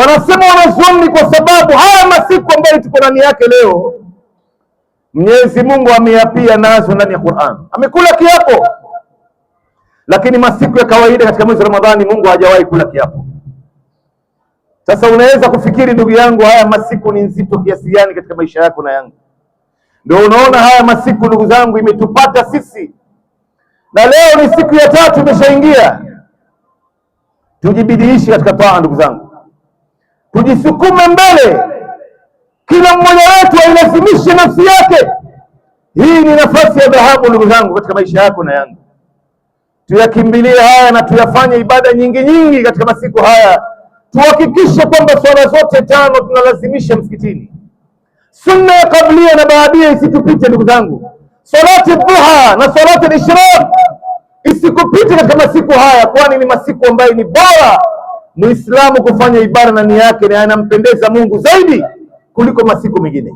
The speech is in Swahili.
Wanasema wanazuoni kwa sababu haya masiku ambayo tuko ndani yake leo, Mwenyezi Mungu ameyapia nazo ndani ya Qur'an, amekula kiapo. Lakini masiku ya kawaida katika mwezi wa Ramadhani Mungu hajawahi kula kiapo. Sasa unaweza kufikiri ndugu yangu, haya masiku ni nzito kiasi gani katika maisha yako na yangu? Ndio unaona haya masiku ndugu zangu imetupata sisi, na leo ni siku ya 3 imeshaingia. Tujibidiishi katika taa ndugu zangu, tujisukume mbele, kila mmoja wetu ailazimishe nafsi yake. Hii ni nafasi ya dhahabu ndugu zangu katika maisha yako na yangu. Tuyakimbilie haya na tuyafanye ibada nyingi nyingi katika masiku haya. Tuhakikishe kwamba swala zote 5 tunalazimisha msikitini. Sunna ya kablia na baadia isitupite ndugu zangu. Salati dhuha na salati al-ishraq isikupite katika masiku haya, kwani ni masiku ambayo ni bora Muislamu kufanya ibada ndani yake na yanampendeza Mungu zaidi kuliko masiku mengine.